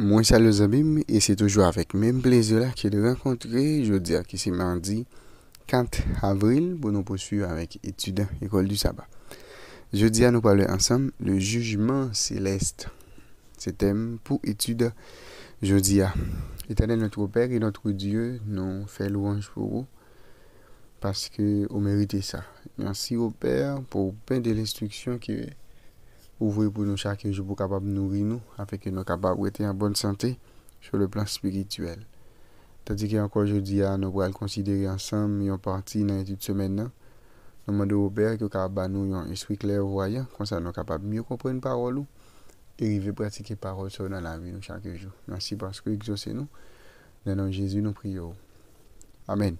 Moi, salut Zabim, et c'est toujours avec même plaisir là que de rencontrer. Je veux dire que c'est mardi 4 avril pour nous poursuivre avec études école du sabbat. Jeudi, à nous parler ensemble le jugement céleste. C'est thème pour études jeudi. Éternel notre Père et notre Dieu, nous fait louange pour vous parce que vous méritez ça. Merci au Père pour plein de l'instruction que ouvrez pour nous chaque jour pour capable nourrir nous afin que nous capables d'être en bonne santé sur le plan spirituel. Tandis qu'encore aujourd'hui, nous allons considérer ensemble une partie dans l'étude semaine. Nous demandons au Père que capable nous un esprit clairvoyant, comme ça nous capable mieux comprendre la parole et arriver pratiquer la parole dans la vie nous chaque jour. Merci parce que exaucez nous. Dans le nom de Jésus, nous prions. Amen.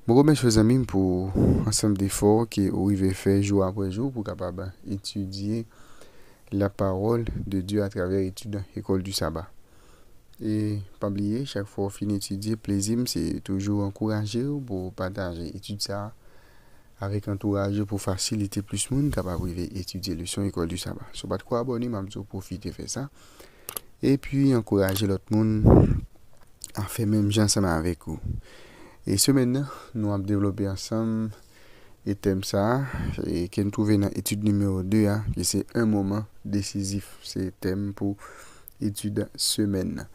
Je vous remercie mes amis pour ensemble d'efforts que vous arrivez à faire jour après jour pour capable étudier la parole de Dieu à travers l'étude école du sabbat. Et pas oublier, chaque fois qu'on finit d'étudier, plaisir, c'est toujours encourager pour partager l'étude ça avec entourage pour faciliter plus de monde capable d'étudier le son école du sabbat. Si vous n'avez pas de quoi abonner, je vais profiter de faire ça. Et puis encourager l'autre monde à faire même gens ensemble avec vous. Et ce maintenant, nous allons développer ensemble et thème ça et qu'on trouve dans l'étude numéro 2 qui c'est un moment décisif. C'est thème pour étude semaine.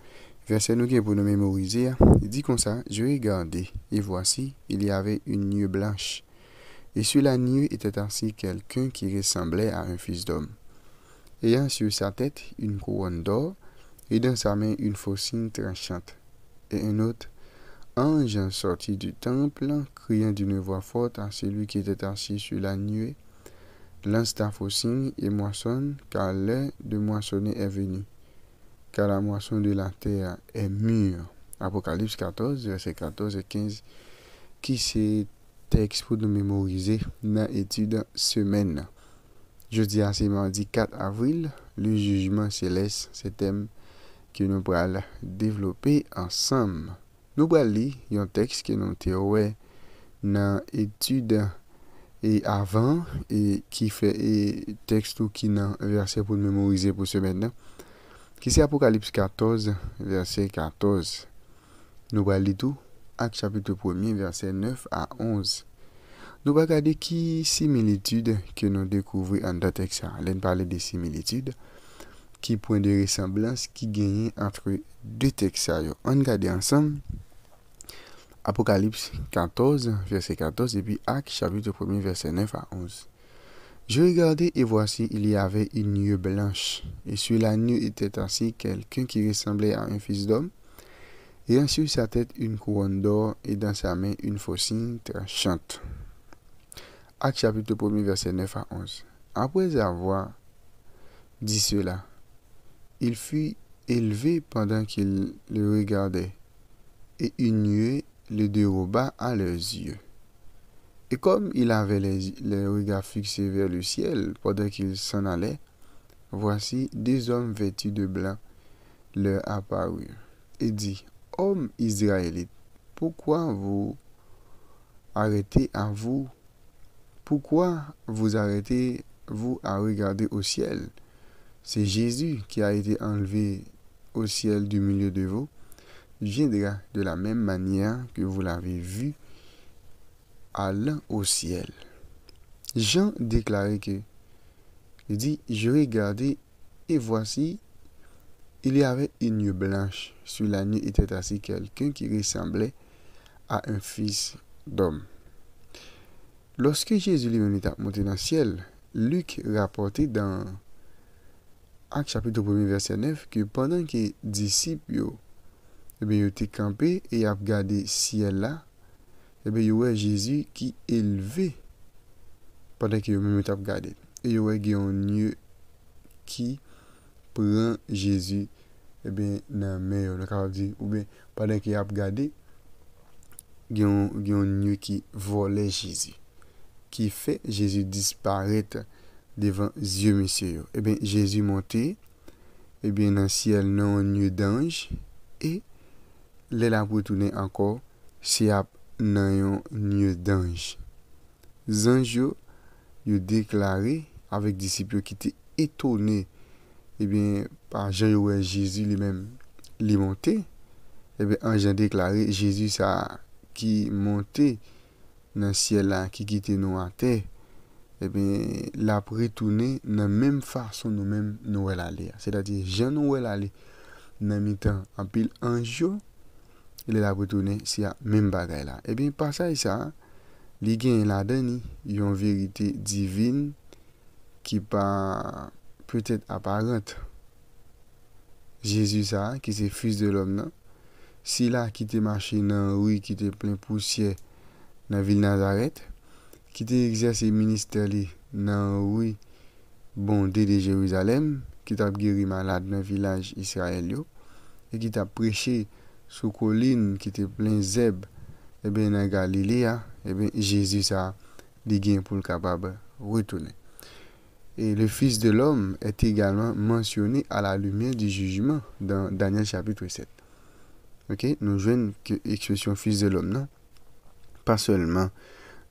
Verset nous pour nous mémoriser, il dit comme ça, je regardais et voici, il y avait une nuée blanche. Et sur la nuée était assis quelqu'un qui ressemblait à un fils d'homme. Ayant sur sa tête une couronne d'or et dans sa main une faucille tranchante. Et un autre ange sortit du temple, criant d'une voix forte à celui qui était assis sur la nuée, lance ta faucille et moissonne, car l'heure de moissonner est venue. Car la moisson de la terre est mûre. Apocalypse 14, verset 14 et 15, qui c'est texte pour nous mémoriser dans l'étude semaine. Jeudi à c'est mardi 4 avril, le jugement céleste, c'est thème que nous allons développer ensemble. Nous allons lire un texte que nous avons dans l'étude et avant et qui fait texte qui dans verset pour mémoriser pour semaine. Qui c'est Apocalypse 14, verset 14. Nous allons lire tout, Acte chapitre 1, verset 9 à 11. Nous allons regarder qui similitude que nous découvrons en dans texte. Nous parler des similitudes, qui point de ressemblance qui gagne entre deux textes. On regarde ensemble Apocalypse 14, verset 14 et puis Acte chapitre 1, verset 9 à 11. Je regardais et voici, il y avait une nuée blanche. Et sur la nuée était assis quelqu'un qui ressemblait à un fils d'homme. Et sur sa tête une couronne d'or et dans sa main une faucille tranchante. Acte chapitre 1, verset 9 à 11. Après avoir dit cela, il fut élevé pendant qu'il le regardait. Et une nuée le déroba à leurs yeux. Et comme il avait les regards fixés vers le ciel pendant qu'il s'en allait, voici deux hommes vêtus de blanc leur apparurent et dit, hommes israélites, pourquoi vous arrêtez-vous à regarder au ciel? C'est Jésus qui a été enlevé au ciel du milieu de vous, viendra de la même manière que vous l'avez vu allant au ciel. Jean déclarait que, il dit, je regardais et voici, il y avait une nuée blanche. Sur la nuée était assis quelqu'un qui ressemblait à un fils d'homme. Lorsque Jésus lui-même est monté dans le ciel, Luc rapportait dans Acte chapitre 1, verset 9, que pendant que les disciples étaient campés et ont regardé le ciel là, il y avait Jésus qui est élevé pendant que vous avez regardé. Et il y a un nuée qui prend Jésus dans la mer, ou bien pendant qu'il a regardé, il y a un nuée qui volait Jésus, qui fait Jésus disparaître devant les yeux messieurs. Et bien Jésus monté, et bien dans le ciel, dans un nuée d'ange, et là pour retourner encore, c'est dans un nuée d'ange. Les anges ont déclaré avec les disciples qui étaient étonnés eh bien, par Jean ouais Jésus lui-même, lui monté, eh bien, en Jean déclaré, Jésus ça qui montait dans le ciel là, qui quittait nous à terre, eh bien, l'a retourné dans la même façon nous-mêmes nous aller. C'est-à-dire, Jean nous aller dans mi-temps en pile ange, il est là retourné, c'est la même bagaille là. Eh bien, par ça, li gen là-dedans, une vérité divine qui pas peut-être apparente. Jésus ça, qui c'est fils de l'homme non? Si là qui était marché dans rue, qui était plein poussière dans la ville Nazareth, qui était exercé ministère li dans rue bondé de Jérusalem, qui t'a guéri malade dans le village Israël yo, et qui t'a prêché sous colline qui était plein zèbre, et bien dans Galilée, et bien Jésus ça, li gen pour le capable retourner. Et le Fils de l'homme est également mentionné à la lumière du jugement dans Daniel chapitre 7. Ok, nous jouons que l'expression Fils de l'homme, non? Pas seulement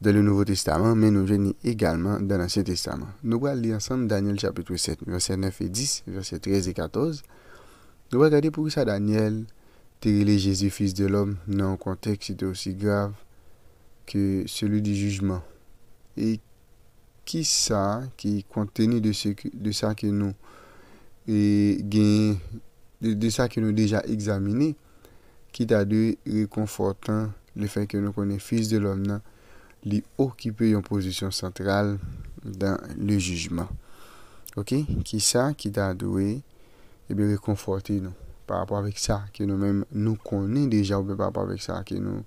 dans le Nouveau Testament, mais nous jouons également dans l'Ancien Testament. Nous allons lire ensemble Daniel chapitre 7, versets 9 et 10, versets 13 et 14. Nous allons regarder pour ça Daniel terrelé Jésus, Fils de l'homme, dans un contexte qui était aussi grave que celui du jugement. Et qui ça, qui compte tenu de ça que nous de ça que nous déjà examiné, qui t'a de réconfortant le fait que nous connaissons Fils de l'homme, lui occuper une position centrale dans le jugement. Ok, qui ça qui t'a doué et bien réconforter nous par rapport avec ça que nous-mêmes nous connaissons déjà, ou par rapport avec ça que nous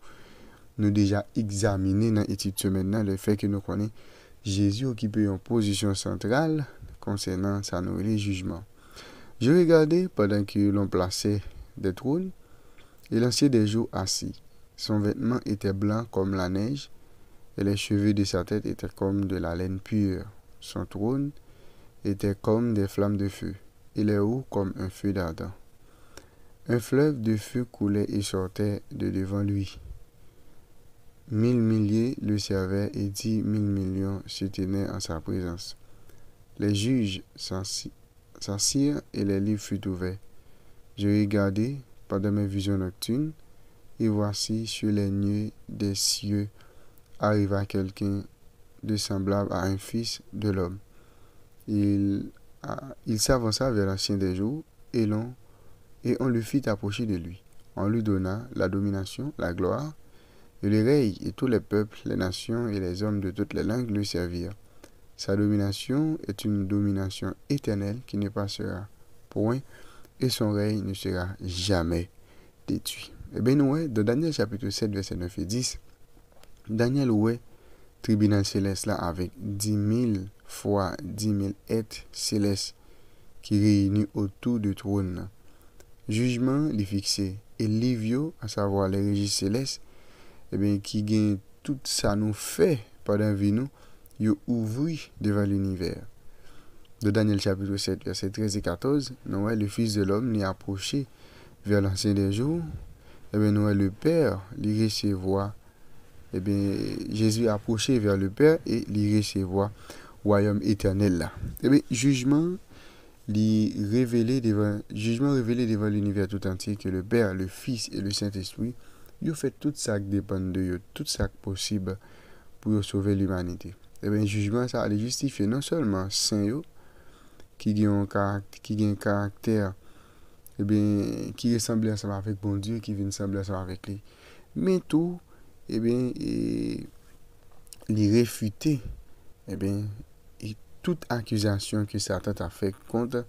déjà examiné dans l'étude semaine, le fait que nous connaissons Jésus occupait une position centrale concernant sa nouvelle jugement. Je regardais pendant que l'on plaçait des trônes et lançait des jours assis. Son vêtement était blanc comme la neige et les cheveux de sa tête étaient comme de la laine pure. Son trône était comme des flammes de feu et les roues comme un feu d'ardent. Un fleuve de feu coulait et sortait de devant lui. 1000 milliers le servaient et 10 000 millions se tenaient en sa présence. Les juges s'assirent et les livres furent ouverts. Je regardai pendant mes visions nocturnes, et voici sur les nuées des cieux arriva quelqu'un de semblable à un fils de l'homme. Il s'avança vers l'ancien des jours, et on le fit approcher de lui. On lui donna la domination, la gloire, et le règne, et tous les peuples, les nations et les hommes de toutes les langues le servirent. Sa domination est une domination éternelle qui ne passera point, et son règne ne sera jamais détruit. Eh bien, nous, dans Daniel chapitre 7, verset 9 et 10, Daniel, tribunal céleste là, avec 10 000 fois 10 000 êtres célestes qui réunis autour du trône. Jugement, les fixé. Et Livio, à savoir les registres célestes, eh bien, qui gagne tout ça nous fait pendant vie nous, il ouvrit devant l'univers. De Daniel chapitre 7, verset 13 et 14, nous le Fils de l'homme n'est approché vers l'ancien des jours, eh bien, nous le Père, lui recevoir, eh bien, Jésus approché vers le Père et lui recevoir royaume éternel là. Eh bien, jugement révélé devant l'univers tout entier que le Père, le Fils et le Saint-Esprit, ils fait tout ça qui dépend de eux, tout ça possible pour sauver l'humanité. Et bien, jugement, ça allait justifier non seulement saint qui ont un caractère, et bien, qui ressemble ensemble avec bon Dieu, qui vient ressembler ensemble avec lui, mais tout, et bien, les réfuter, et bien, et toute accusation que Satan a fait contre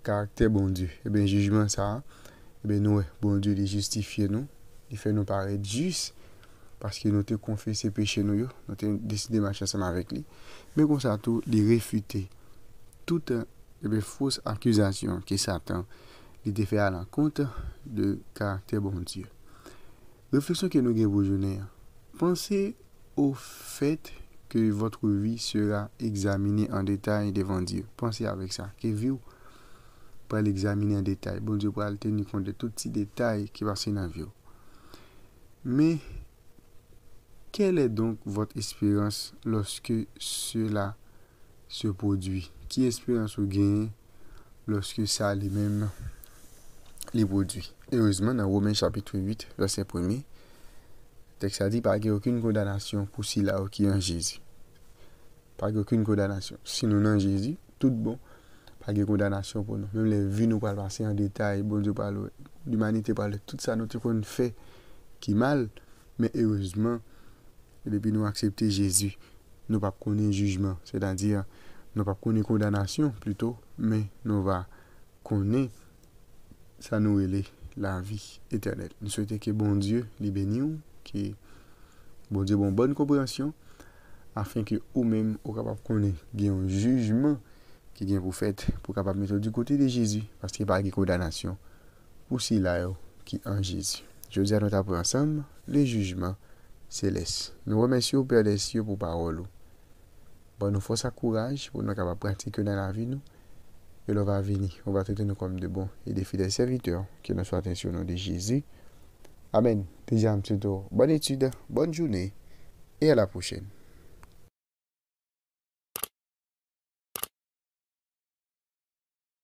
caractère bon Dieu. Et bien, jugement, ça, et bien, nous, bon Dieu, il justifie nous, il fait nous paraître justes, parce que nous avons confessé péché nous avons décidé de marcher ensemble avec lui. Mais comme ça, tout, les réfuter toute fausse accusation que Satan a fait à l'encontre de caractère bon Dieu. Réflexion que nous avons aujourd'hui. Pensez au fait que votre vie sera examinée en détail devant Dieu. Pensez avec ça. Que vous pour l'examiner en détail. Bon Dieu pour tenir compte de tous ces détails qui passent dans la vie. Mais quelle est donc votre expérience lorsque cela se produit? Quelle expérience vous gagnez lorsque ça lui-même les produits. Heureusement, dans Romains chapitre 8, verset 1er, le texte a dit pas qu'il n'y a aucune condamnation pour ceux-là qui en Jésus. Pas aucune condamnation. Si nous en Jésus, tout bon, pas de condamnation pour nous. Même les vies nous parlent passer en détail, bon Dieu parle, l'humanité parle, tout ça nous avons fait qui mal, mais heureusement, depuis nous accepter Jésus, nous pas connaître jugement, c'est-à-dire nous pas connaître condamnation plutôt, mais nous va connaître ça nous relève la vie éternelle. Nous souhaitons que bon Dieu les bénisse, que bon Dieu ait une bonne compréhension, afin que vous-même vous capable de connaître un jugement qui vient pour faire, pour capable mettre du côté de Jésus, parce qu'il n'y a pas de condamnation pour ceux là qui en Jésus. Je dis à notre appel ensemble, le jugement céleste. Nous remercions Père des cieux pour parole. Bon, nous force à courage pour nous capable pratiquer dans la vie nous. Et l'on va venir, on va traiter nous comme de bons et de fidèles serviteurs, que nous soyons sur le nom de Jésus. Amen. Déjà, bonne étude, bonne journée et à la prochaine.